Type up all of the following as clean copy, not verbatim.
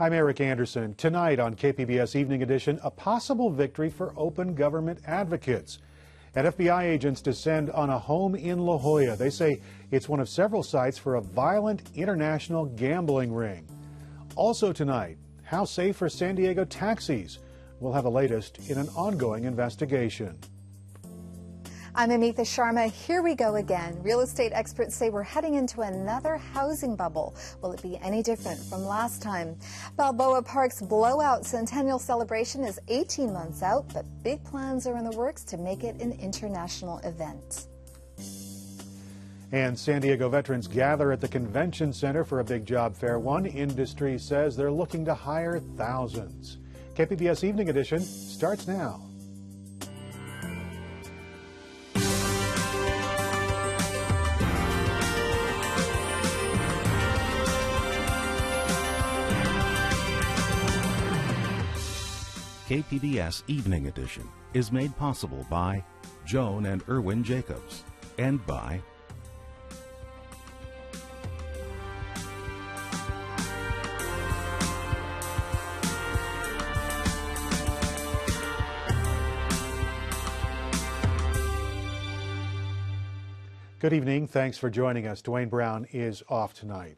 I'm Eric Anderson. Tonight on KPBS Evening Edition, a possible victory for open government advocates. And FBI agents descend on a home in La Jolla. They say it's one of several sites for a violent international gambling ring. Also tonight, how safe are San Diego taxis? We'll have the latest in an ongoing investigation. I'm Amitha Sharma. Here we go again. Real estate experts say we're heading into another housing bubble. Will it be any different from last time? Balboa Park's blowout Centennial celebration is 18 months out, but big plans are in the works to make it an international event. And San Diego veterans gather at the convention center for a big job fair. One industry says they're looking to hire thousands. KPBS Evening Edition starts now. KPBS Evening Edition is made possible by Joan and Irwin Jacobs and by Good evening. Thanks for joining us. Dwayne Brown is off tonight.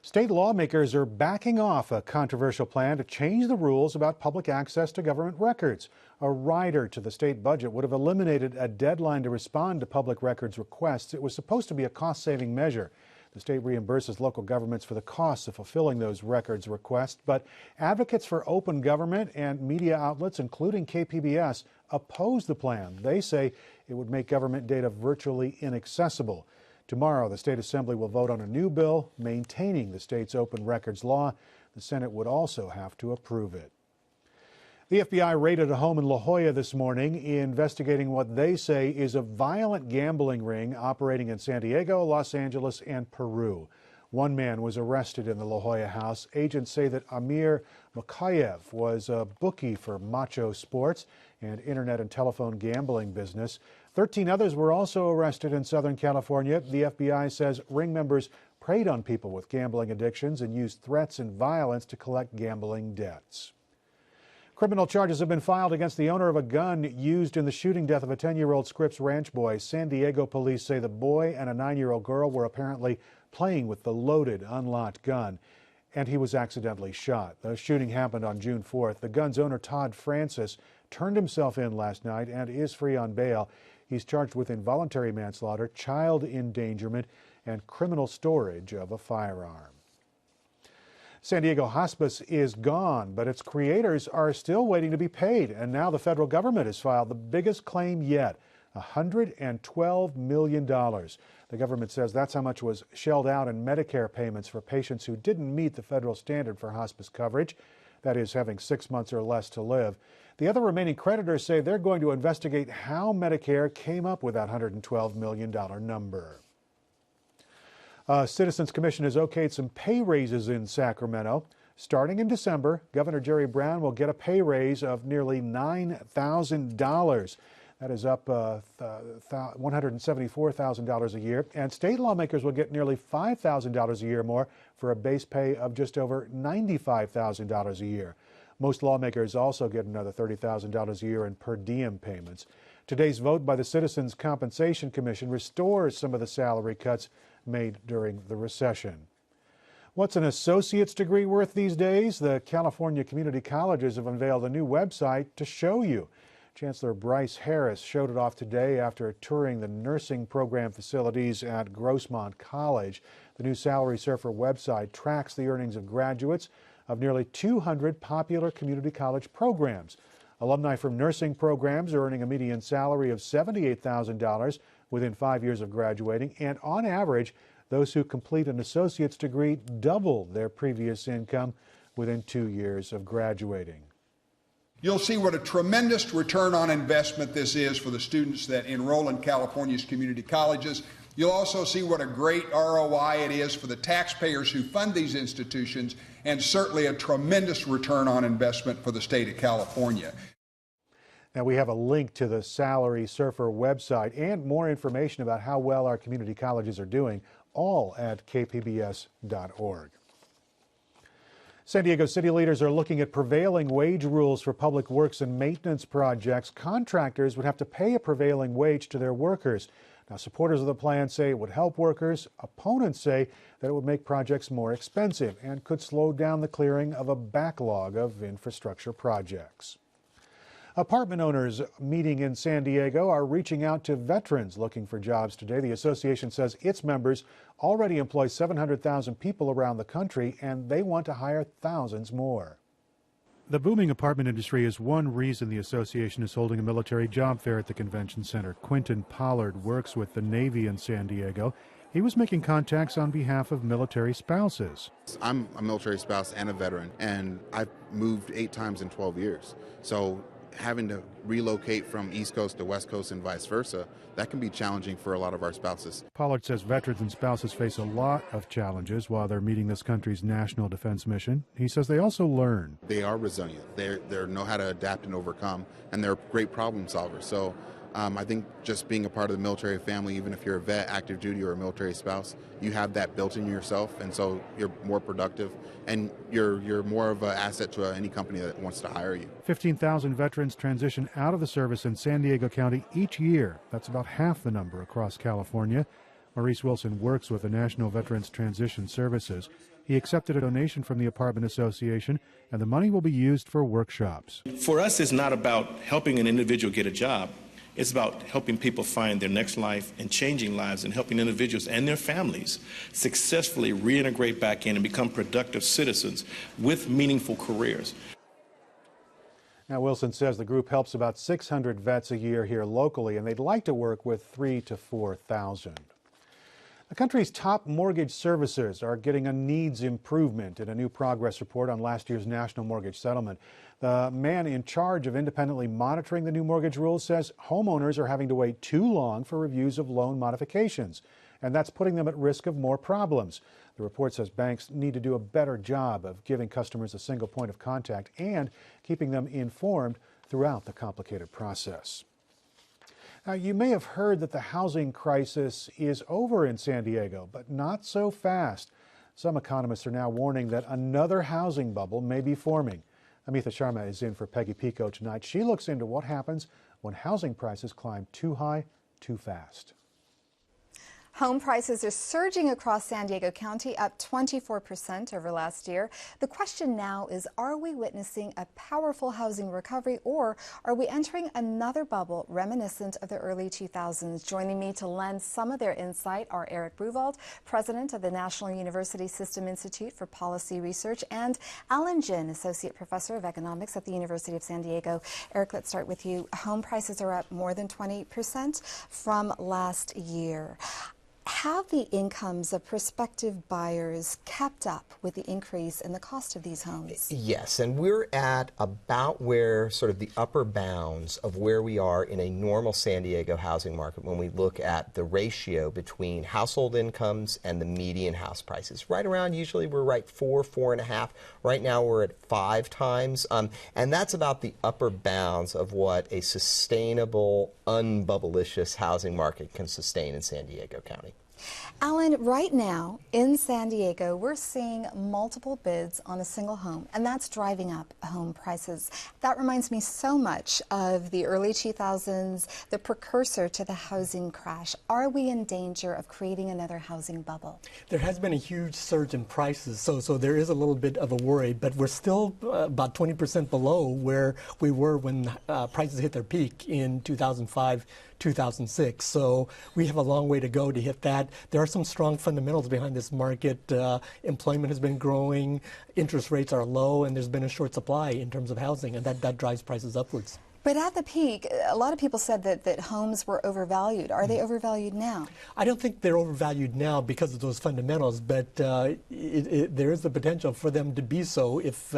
State lawmakers are backing off a controversial plan to change the rules about public access to government records. A rider to the state budget would have eliminated a deadline to respond to public records requests. It was supposed to be a cost-saving measure. The state reimburses local governments for the costs of fulfilling those records requests, but advocates for open government and media outlets, including KPBS, oppose the plan. They say it would make government data virtually inaccessible. Tomorrow, the State Assembly will vote on a new bill maintaining the state's open records law. The Senate would also have to approve it. The FBI raided a home in La Jolla this morning, investigating what they say is a violent gambling ring operating in San Diego, Los Angeles, and Peru. One man was arrested in the La Jolla house. Agents say that Amir Makayev was a bookie for macho sports and internet and telephone gambling business. 13 others were also arrested in Southern California. The FBI says ring members preyed on people with gambling addictions and used threats and violence to collect gambling debts. Criminal charges have been filed against the owner of a gun used in the shooting death of a 10-year-old Scripps Ranch boy. San Diego police say the boy and a 9-year-old girl were apparently playing with the loaded, unlocked gun, and he was accidentally shot. The shooting happened on June 4th. The gun's owner, Todd Francis, turned himself in last night and is free on bail. He's charged with involuntary manslaughter, child endangerment, and criminal storage of a firearm. San Diego Hospice is gone, but its creators are still waiting to be paid. And now the federal government has filed the biggest claim yet, $112 million. The government says that's how much was shelled out in Medicare payments for patients who didn't meet the federal standard for hospice coverage, that is, having 6 months or less to live. The other remaining creditors say they're going to investigate how Medicare came up with that $112 million number. Citizens Commission has okayed some pay raises in Sacramento. Starting in December, Governor Jerry Brown will get a pay raise of nearly $9,000. That is up $174,000 a year. And state lawmakers will get nearly $5,000 a year more for a base pay of just over $95,000 a year. Most lawmakers also get another $30,000 a year in per diem payments. Today's vote by the Citizens Compensation Commission restores some of the salary cuts made during the recession. What's an associate's degree worth these days? The California community colleges have unveiled a new website to show you. Chancellor Bryce Harris showed it off today after touring the nursing program facilities at Grossmont College. The new Salary Surfer website tracks the earnings of graduates of nearly 200 popular community college programs. Alumni from nursing programs are earning a median salary of $78,000 within 5 years of graduating, and on average, those who complete an associate's degree double their previous income within 2 years of graduating. You'll see what a tremendous return on investment this is for the students that enroll in California's community colleges. You'll also see what a great ROI it is for the taxpayers who fund these institutions, and certainly a tremendous return on investment for the state of California. Now, we have a link to the Salary Surfer website and more information about how well our community colleges are doing, all at kpbs.org. San Diego city leaders are looking at prevailing wage rules for public works and maintenance projects. Contractors would have to pay a prevailing wage to their workers. Now, supporters of the plan say it would help workers. Opponents say that it would make projects more expensive and could slow down the clearing of a backlog of infrastructure projects. Apartment owners meeting in San Diego are reaching out to veterans looking for jobs today. The association says its members already employ 700,000 people around the country, and they want to hire thousands more. The booming apartment industry is one reason the association is holding a military job fair at the convention center. Quentin Pollard works with the Navy in San Diego. He was making contacts on behalf of military spouses. I'm a military spouse and a veteran, and I've moved 8 times in 12 years. So having to relocate from East Coast to West Coast and vice versa, that can be challenging for a lot of our spouses. Pollard says veterans and spouses face a lot of challenges while they're meeting this country's national defense mission. He says they also learn. They are resilient. They know how to adapt and overcome, and they're great problem solvers. So I think just being a part of the military family, even if you're a vet, active duty, or a military spouse, you have that built in yourself, and so you're more productive, and you're more of an asset to any company that wants to hire you. 15,000 veterans transition out of the service in San Diego County each year. That's about half the number across California. Maurice Wilson works with the National Veterans Transition Services. He accepted a donation from the Apartment Association, and the money will be used for workshops. For us, it's not about helping an individual get a job. It's about helping people find their next life and changing lives and helping individuals and their families successfully reintegrate back in and become productive citizens with meaningful careers. Now, Wilson says the group helps about 600 vets a year here locally, and they'd like to work with 3,000 to 4,000. The country's top mortgage servicers are getting a needs improvement in a new progress report on last year's national mortgage settlement. The man in charge of independently monitoring the new mortgage rules says homeowners are having to wait too long for reviews of loan modifications, and that's putting them at risk of more problems. The report says banks need to do a better job of giving customers a single point of contact and keeping them informed throughout the complicated process. Now, you may have heard that the housing crisis is over in San Diego, but not so fast. Some economists are now warning that another housing bubble may be forming. Amitha Sharma is in for Peggy Pico tonight. She looks into what happens when housing prices climb too high, too fast. Home prices are surging across San Diego County, up 24% over last year. The question now is, are we witnessing a powerful housing recovery, or are we entering another bubble reminiscent of the early 2000s? Joining me to lend some of their insight are Eric Bruwald, president of the National University System Institute for Policy Research, and Alan Jin, associate professor of economics at the University of San Diego. Eric, let's start with you. Home prices are up more than 20% from last year. Have the incomes of prospective buyers kept up with the increase in the cost of these homes? Yes, and we're at about where sort of the upper bounds of where we are in a normal San Diego housing market when we look at the ratio between household incomes and the median house prices. Right around, usually we're right 4.5. Right now we're at 5 times, and that's about the upper bounds of what a sustainable, unbubblicious housing market can sustain in San Diego County. Alan, right now in San Diego, we're seeing multiple bids on a single home, and that's driving up home prices. That reminds me so much of the early 2000s, the precursor to the housing crash. Are we in danger of creating another housing bubble? There has been a huge surge in prices, so there is a little bit of a worry, but we're still about 20% below where we were when prices hit their peak in 2005. 2006. So we have a long way to go to hit that. There are some strong fundamentals behind this market. Employment has been growing, interest rates are low, and there's been a short supply in terms of housing, and that drives prices upwards. But at the peak, a lot of people said that homes were overvalued. Are they overvalued now? I don't think they're overvalued now because of those fundamentals, but there is the potential for them to be so if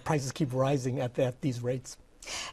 prices keep rising at these rates.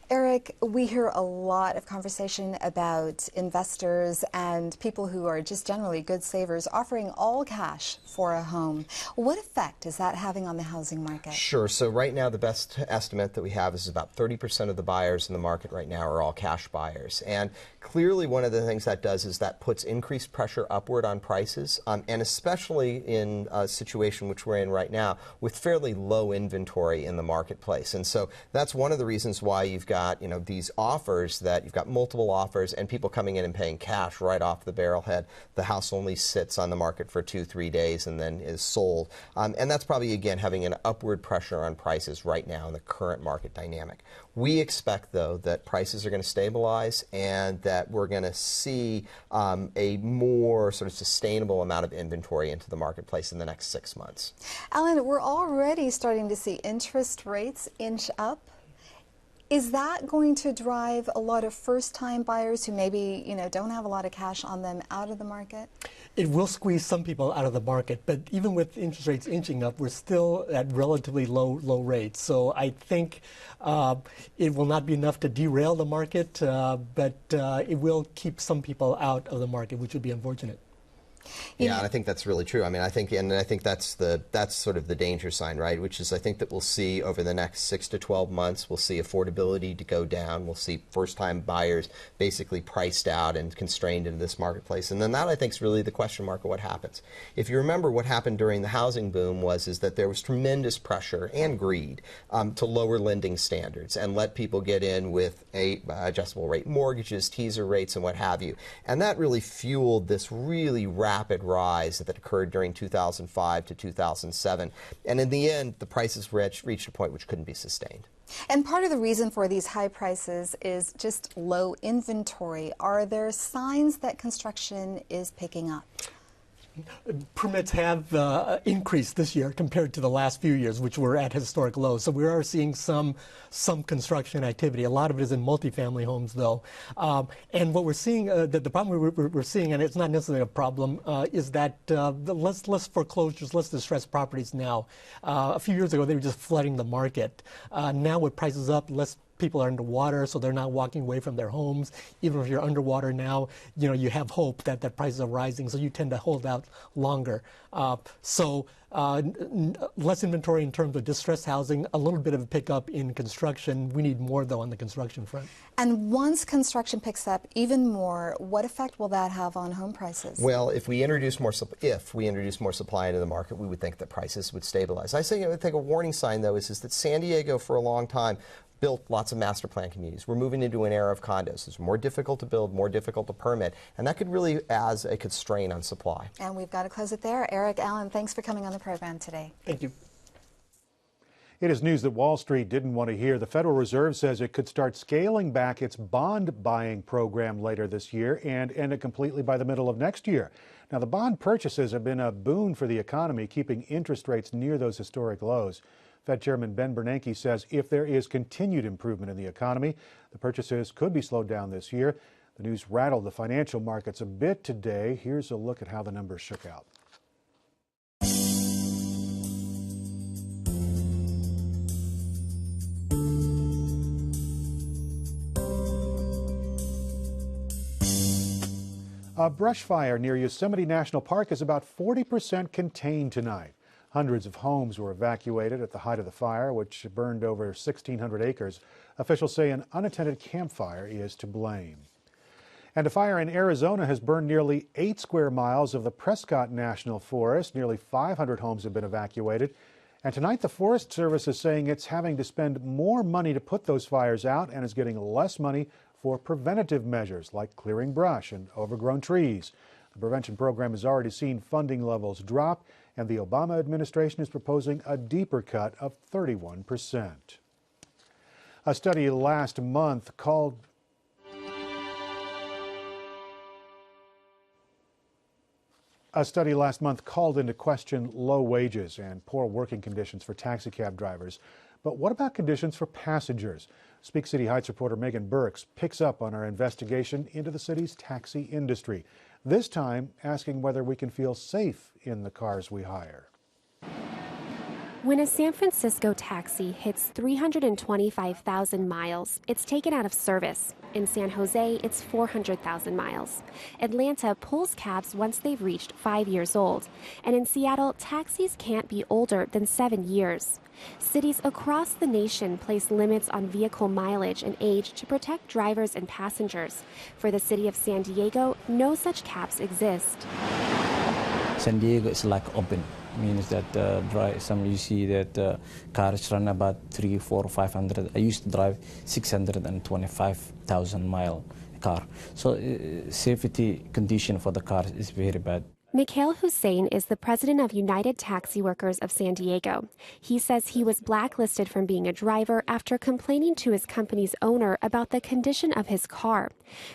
Eric, we hear a lot of conversation about investors and people who are just generally good savers offering all cash for a home. What effect is that having on the housing market? Sure. So right now, the best estimate that we have is about 30% of the buyers in the market right now are all cash buyers. And clearly, one of the things that does is that puts increased pressure upward on prices, and especially in a situation which we're in right now with fairly low inventory in the marketplace. And so that's one of the reasons why you've got, these offers, that you've got multiple offers and people coming in and paying cash right off the barrelhead. The house only sits on the market for 2-3 days and then is sold. And that's probably, again, having an upward pressure on prices right now in the current market dynamic. We expect, though, that prices are going to stabilize and that we're going to see a more sort of sustainable amount of inventory into the marketplace in the next 6 months. Alan, we're already starting to see interest rates inch up. Is that going to drive a lot of first-time buyers who maybe, don't have a lot of cash on them out of the market? It will squeeze some people out of the market, but even with interest rates inching up, we're still at relatively low rates. So I think it will not be enough to derail the market, but it will keep some people out of the market, which would be unfortunate. Yeah, and I think that's really true. I think that's sort of the danger sign, right? Which is, I think that we'll see over the next 6 to 12 months, we'll see affordability to go down. We'll see first-time buyers basically priced out and constrained into this marketplace. And then that, I think, is really the question mark of what happens. If you remember, what happened during the housing boom is that there was tremendous pressure and greed to lower lending standards and let people get in with adjustable rate mortgages, teaser rates, and what have you. And that really fueled this really rapid rise that occurred during 2005 to 2007. And in the end, the prices reached a point which couldn't be sustained. And part of the reason for these high prices is just low inventory. Are there signs that construction is picking up? Permits have increased this year compared to the last few years, which were at historic lows. So we are seeing some construction activity. A lot of it is in multifamily homes, though. And what we're seeing, the problem we're seeing, and it's not necessarily a problem, is that less foreclosures, less distressed properties now. A few years ago, they were just flooding the market. Now with prices up, less people are underwater, so they're not walking away from their homes. Even if you're underwater now, you have hope that prices are rising, so you tend to hold out longer. Less inventory in terms of distressed housing, a little bit of a pickup in construction. We need more, though, on the construction front. And once construction picks up even more, what effect will that have on home prices? Well, if we introduce more supply into the market, we would think that prices would stabilize. I think a warning sign, though, is that San Diego, for a long time, built lots of master plan communities. We're moving into an era of condos. It's more difficult to build, more difficult to permit, and that could really add a constraint on supply. And we've got to close it there. Eric, Alan, thanks for coming on the program today. Thank you. It is news that Wall Street didn't want to hear. The Federal Reserve says it could start scaling back its bond buying program later this year and end it completely by the middle of next year. Now, the bond purchases have been a boon for the economy, keeping interest rates near those historic lows. Fed Chairman Ben Bernanke says if there is continued improvement in the economy, the purchases could be slowed down this year. The news rattled the financial markets a bit today. Here's a look at how the numbers shook out. A brush fire near Yosemite National Park is about 40% contained tonight. Hundreds of homes were evacuated at the height of the fire, which burned over 1,600 acres. Officials say an unattended campfire is to blame. And a fire in Arizona has burned nearly 8 square miles of the Prescott National Forest. Nearly 500 homes have been evacuated. And tonight, the Forest Service is saying it's having to spend more money to put those fires out and is getting less money for preventative measures like clearing brush and overgrown trees. The prevention program has already seen funding levels drop, and the Obama administration is proposing a deeper cut of 31%. A study last month called into question low wages and poor working conditions for taxicab drivers. But what about conditions for passengers? Speak City Heights reporter Megan Burks picks up on our investigation into the city's taxi industry, this time asking whether we can feel safe in the cars we hire. When a San Francisco taxi hits 325,000 miles, it's taken out of service. In San Jose, it's 400,000 miles. Atlanta pulls cabs once they've reached 5 years old. And in Seattle, taxis can't be older than 7 years. Cities across the nation place limits on vehicle mileage and age to protect drivers and passengers. For the city of San Diego, no such caps exist. San Diego is like open. Means that you see that cars run about 300, 400, 500. I used to drive 625,000 mile car. So safety condition for the cars is very bad. Mikhail Hussein is the president of United Taxi Workers of San Diego. He says he was blacklisted from being a driver after complaining to his company's owner about the condition of his car.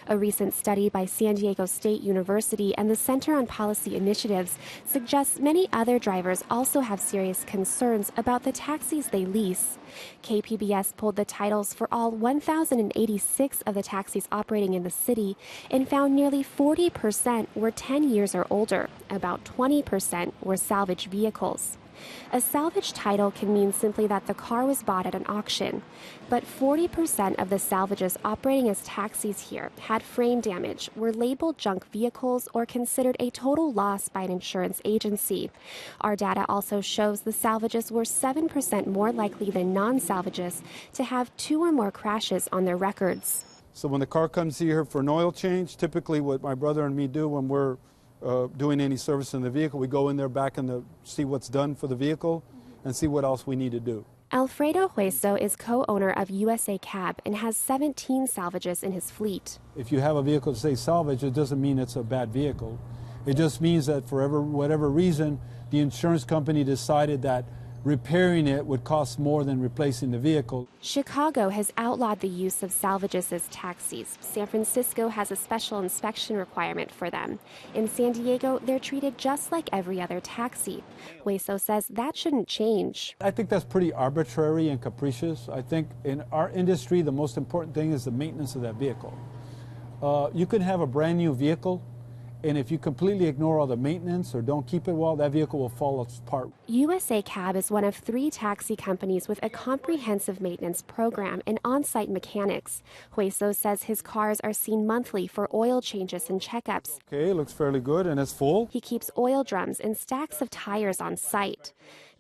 A recent study by San Diego State University and the Center on Policy Initiatives suggests many other drivers also have serious concerns about the taxis they lease. KPBS pulled the titles for all 1,086 of the taxis operating in the city and found nearly 40% were 10 years or older. About 20% were salvage vehicles. A salvage title can mean simply that the car was bought at an auction, but 40% of the salvages operating as taxis here had frame damage, were labeled junk vehicles, or considered a total loss by an insurance agency. Our data also shows the salvages were 7% more likely than non-salvages to have 2 or more crashes on their records. So when the car comes here for an oil change, typically what my brother and me do when we're doing any service in the vehicle, we go in there back and see what's done for the vehicle and see what else we need to do. Alfredo Hueso is co-owner of USA Cab and has 17 salvages in his fleet. If you have a vehicle to say salvage, it doesn't mean it's a bad vehicle. It just means that for whatever reason, the insurance company decided that repairing it would cost more than replacing the vehicle. Chicago has outlawed the use of salvages as taxis. San Francisco has a special inspection requirement for them. In San Diego, they're treated just like every other taxi. Hueso says that shouldn't change. I think that's pretty arbitrary and capricious. I think in our industry, the most important thing is the maintenance of that vehicle. You can have a brand new vehicle, and if you completely ignore all the maintenance or don't keep it well, that vehicle will fall apart. USA Cab is one of 3 taxi companies with a comprehensive maintenance program and on-site mechanics. Hueso says his cars are seen monthly for oil changes and checkups. Okay, it looks fairly good and it's full. He keeps oil drums and stacks of tires on site.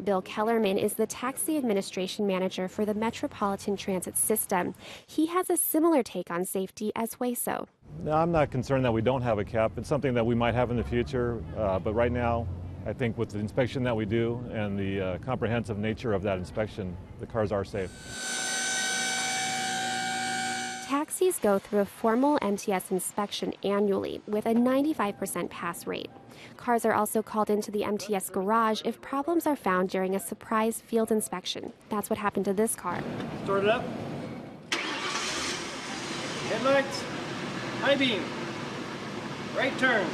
Bill Kellerman is the taxi administration manager for the Metropolitan Transit System. He has a similar take on safety as Hueso. No, I'm not concerned that we don't have a cap. It's something that we might have in the future, but right now, I think with the inspection that we do and the comprehensive nature of that inspection, the cars are safe. Taxis go through a formal MTS inspection annually with a 95% pass rate. Cars are also called into the MTS garage if problems are found during a surprise field inspection. That's what happened to this car. Start it up. Headlights. High beam. Right turn.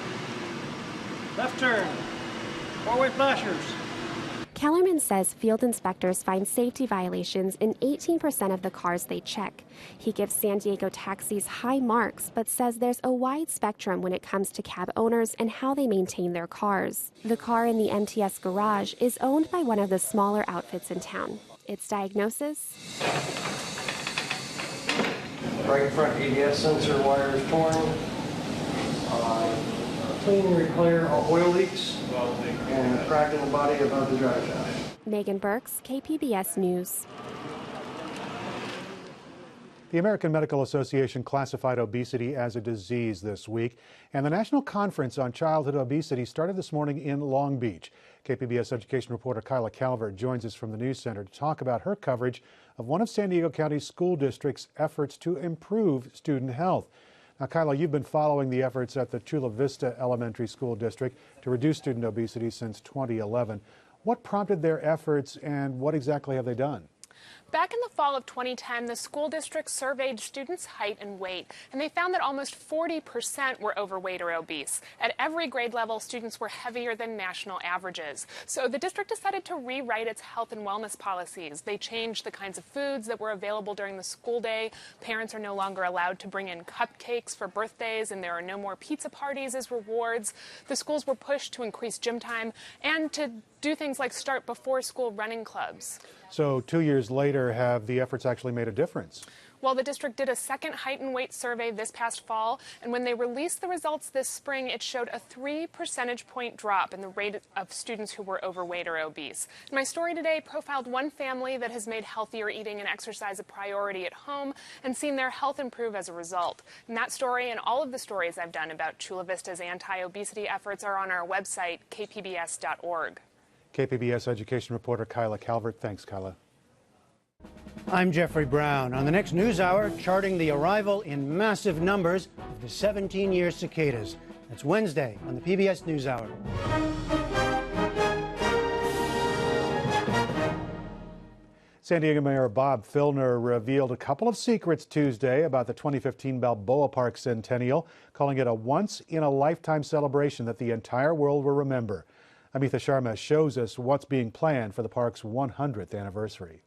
Left turn. Four-way flashers. Kellerman says field inspectors find safety violations in 18% of the cars they check. He gives San Diego taxis high marks, but says there's a wide spectrum when it comes to cab owners and how they maintain their cars. The car in the MTS garage is owned by one of the smaller outfits in town. Its diagnosis? Right front ABS sensor wire is torn. Clean and repair all oil leaks and a crack in the body above the drive shaft. Megan Burks, KPBS News. The American Medical Association classified obesity as a disease this week, and the National Conference on Childhood Obesity started this morning in Long Beach. KPBS education reporter Kyla Calvert joins us from the News Center to talk about her coverage of one of San Diego County's school district's efforts to improve student health. Now, Kyla, you've been following the efforts at the Chula Vista Elementary School District to reduce student obesity since 2011. What prompted their efforts and what exactly have they done? Back in the fall of 2010, the school district surveyed students' height and weight, and they found that almost 40% were overweight or obese. At every grade level, students were heavier than national averages. So the district decided to rewrite its health and wellness policies. They changed the kinds of foods that were available during the school day. Parents are no longer allowed to bring in cupcakes for birthdays, and there are no more pizza parties as rewards. The schools were pushed to increase gym time and to do things like start before school running clubs. So 2 years later, have the efforts actually made a difference? Well, the district did a second height and weight survey this past fall, and when they released the results this spring, it showed a 3 percentage point drop in the rate of students who were overweight or obese. And my story today profiled one family that has made healthier eating and exercise a priority at home and seen their health improve as a result. And that story and all of the stories I've done about Chula Vista's anti-obesity efforts are on our website, kpbs.org. KPBS education reporter Kyla Calvert. Thanks, Kyla. I'm Jeffrey Brown. On the next news hour, charting the arrival in massive numbers of the 17-year cicadas. That's Wednesday on the PBS NewsHour. San Diego Mayor Bob Filner revealed a couple of secrets Tuesday about the 2015 Balboa Park Centennial, calling it a once-in-a-lifetime celebration that the entire world will remember. Amitha Sharma shows us what's being planned for the park's 100th anniversary.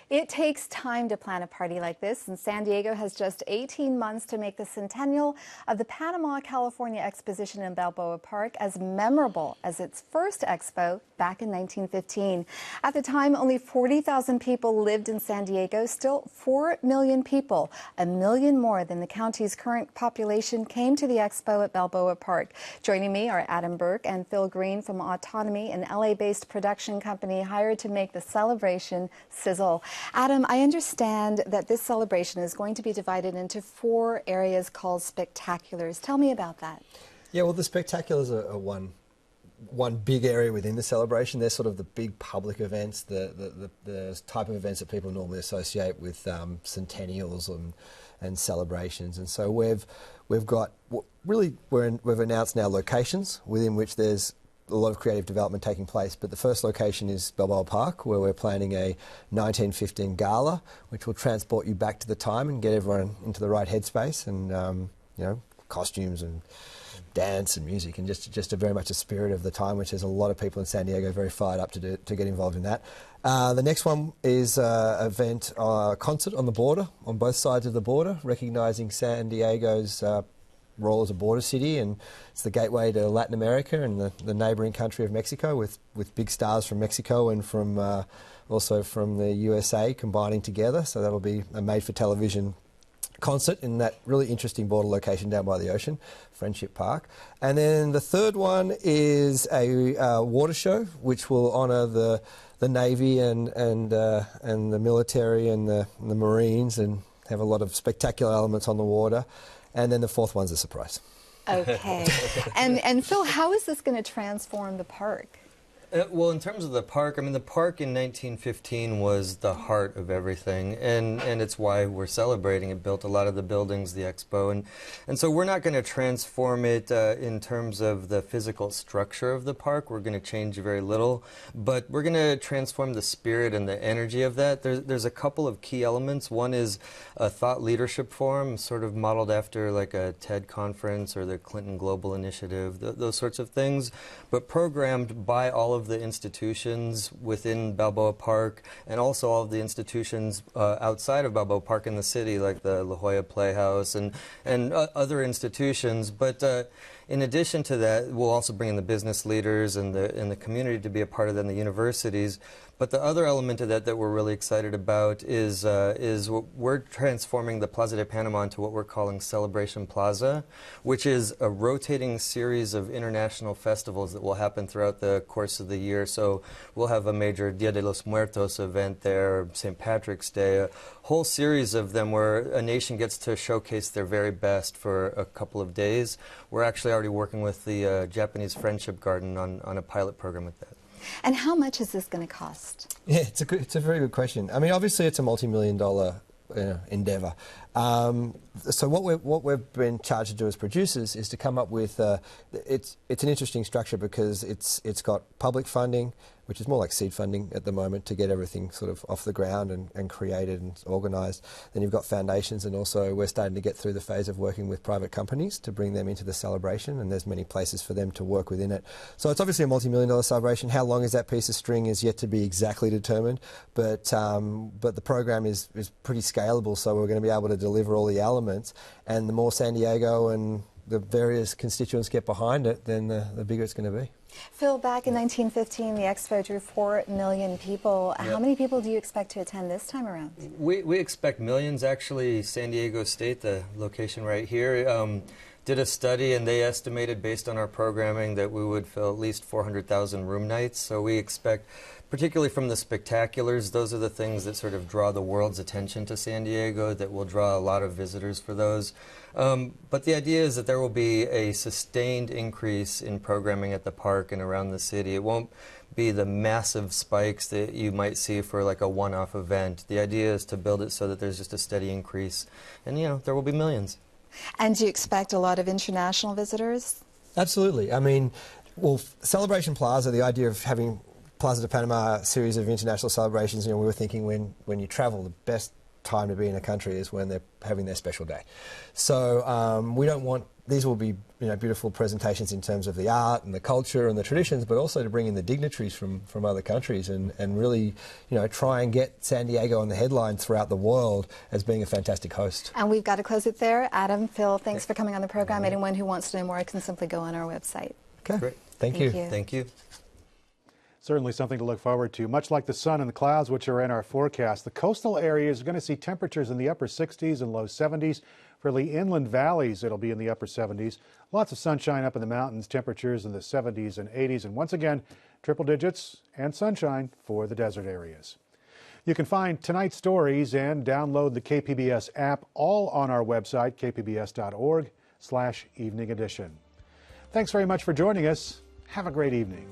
It takes time to plan a party like this, and San Diego has just 18 months to make the centennial of the Panama, California Exposition in Balboa Park as memorable as its first expo back in 1915. At the time, only 40,000 people lived in San Diego. Still, 4 million people, 1 million more than the county's current population, came to the expo at Balboa Park. Joining me are Adam Burke and Phil Green from Autonomy, an LA-based production company hired to make the celebration sizzle. Adam, I understand that this celebration is going to be divided into 4 areas called spectaculars. Tell me about that. Yeah, well, the spectaculars are one big area within the celebration. They're sort of the big public events, the type of events that people normally associate with centennials and celebrations. And so we've announced now locations within which there's a lot of creative development taking place, but the first location is Balboa Park, where we're planning a 1915 gala, which will transport you back to the time and get everyone into the right headspace, and costumes and dance and music, and just very much a spirit of the time, which there's a lot of people in San Diego very fired up to get involved in that. The next one is a concert on the border, on both sides of the border, recognising San Diego's role as a border city, and it's the gateway to Latin America and the neighbouring country of Mexico, with big stars from Mexico and from also from the USA combining together. So that'll be a made-for-television concert in that really interesting border location down by the ocean, Friendship Park. And then the third one is a water show, which will honour the Navy and the military and the Marines, and have a lot of spectacular elements on the water. And then the fourth one's a surprise. Okay. And Phil, how is this going to transform the park? Well, in terms of the park, I mean, the park in 1915 was the heart of everything, and it's why we're celebrating. It built a lot of the buildings, the expo, and so we're not going to transform it in terms of the physical structure of the park. We're going to change very little, but we're going to transform the spirit and the energy of that. There's a couple of key elements. One is a thought leadership forum, sort of modeled after like a TED conference or the Clinton Global Initiative, those sorts of things, but programmed by all of the institutions within Balboa Park, and also all of the institutions outside of Balboa Park in the city, like the La Jolla Playhouse and other institutions. But in addition to that, we'll also bring in the business leaders and the community to be a part of that, and the universities. But the other element of that we're really excited about is we're transforming the Plaza de Panama into what we're calling Celebration Plaza, which is a rotating series of international festivals that will happen throughout the course of the year. So we'll have a major Dia de los Muertos event there, St. Patrick's Day, a whole series of them where a nation gets to showcase their very best for a couple of days. We're actually already working with the Japanese Friendship Garden on a pilot program with that. And how much is this going to cost? Yeah, it's a very good question. I mean, obviously it's a multi-million-dollar endeavour. So what we've been charged to do as producers is to come up with it's an interesting structure, because it's got public funding, which is more like seed funding at the moment, to get everything sort of off the ground and created and organised. Then you've got foundations, and also we're starting to get through the phase of working with private companies to bring them into the celebration, and there's many places for them to work within it. So it's obviously a multi-million-dollar celebration. How long is that piece of string is yet to be exactly determined, but the program is pretty scalable, so we're going to be able to deliver all the elements, and the more San Diego and the various constituents get behind it, then the bigger it's going to be. Phil, back in 1915, the expo drew 4 million people. How many people do you expect to attend this time around? We expect millions. Actually, San Diego State, the location right here, did a study, and they estimated, based on our programming, that we would fill at least 400,000 room nights. So we expect, particularly from the spectaculars, those are the things that sort of draw the world's attention to San Diego, that will draw a lot of visitors for those. But the idea is that there will be a sustained increase in programming at the park and around the city. It won't be the massive spikes that you might see for like a one-off event. The idea is to build it so that there's just a steady increase, and there will be millions. And do you expect a lot of international visitors? Absolutely. I mean, well, Celebration Plaza, the idea of having Plaza de Panama, a series of international celebrations, we were thinking when you travel, the best time to be in a country is when they're having their special day. So we don't want, these will be beautiful presentations in terms of the art and the culture and the traditions, but also to bring in the dignitaries from other countries and really try and get San Diego on the headline throughout the world as being a fantastic host. And we've got to close it there. Adam, Phil, thanks for coming on the program. Anyone who wants to know more can simply go on our website. Okay, great. Thank you. Thank you. Certainly something to look forward to. Much like the sun and the clouds, which are in our forecast, the coastal areas are going to see temperatures in the upper 60s and low 70s. For the inland valleys, it'll be in the upper 70s. Lots of sunshine up in the mountains, temperatures in the 70s and 80s. And once again, triple digits and sunshine for the desert areas. You can find tonight's stories and download the KPBS app all on our website, kpbs.org/evening edition. Thanks very much for joining us. Have a great evening.